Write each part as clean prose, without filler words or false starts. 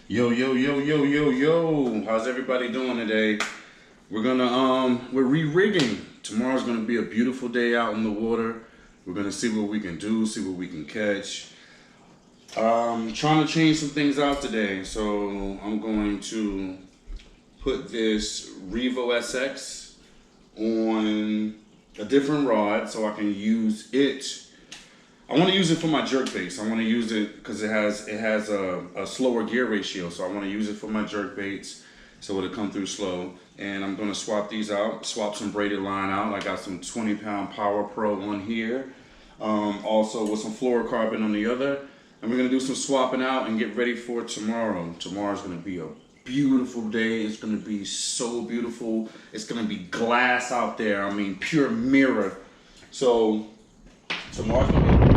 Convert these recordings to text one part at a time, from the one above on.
Yo, yo, yo, yo, yo, yo. How's everybody doing today? We're re-rigging. Tomorrow's gonna be a beautiful day out in the water. We're gonna see what we can do, see what we can catch. Trying to change some things out today. So I'm going to put this Revo SX on a different rod so I can use it. I want to use it for my jerkbaits. I want to use it because it has a slower gear ratio. So I want to use it for my jerkbaits so it'll come through slow. And I'm going to swap these out, swap some braided line out. I got some 20-pound Power Pro on here. Also with some fluorocarbon on the other. And we're going to do some swapping out and get ready for tomorrow. Tomorrow's going to be a beautiful day. It's going to be so beautiful. It's going to be glass out there. I mean, pure mirror. So tomorrow's going to be...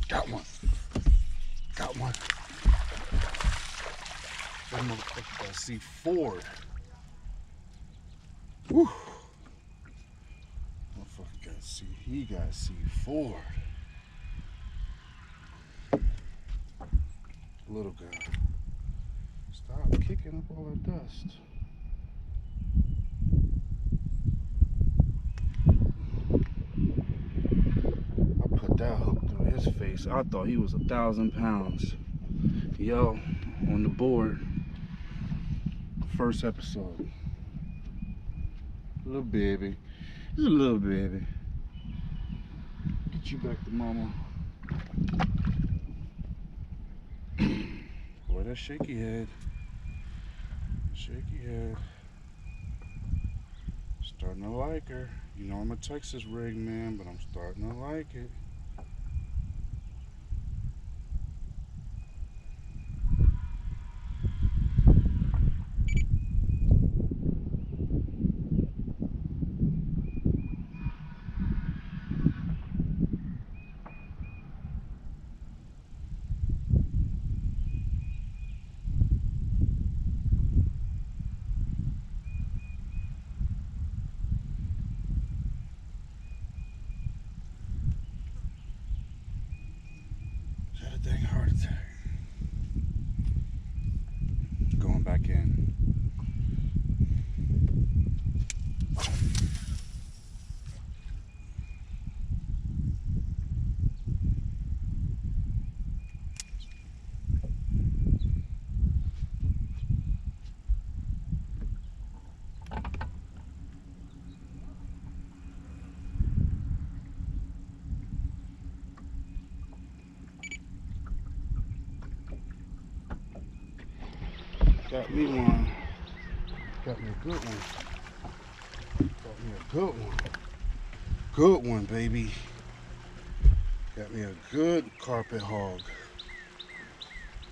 Got one. Got one. That motherfucker got C4. Woo. Motherfucker got C. He got C4. Little guy. Stop kicking up all that dust. That hook through his face. I thought he was 1,000 pounds. Yo, on the board. First episode. Little baby. He's a little baby. Get you back to mama. Boy, that shaky head. Shaky head. Starting to like her. You know I'm a Texas rig man, but I'm starting to like it. Dang heart attack. Going back in. Got me one. Got me a good one. Got me a good one. Good one, baby. Got me a good carpet hog.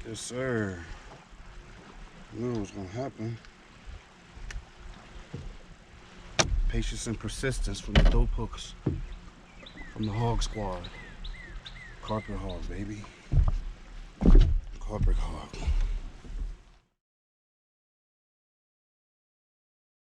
Yes, sir. Knew it was gonna happen. Patience and persistence from the dope hooks. From the hog squad. Carpet hog, baby. Carpet hog.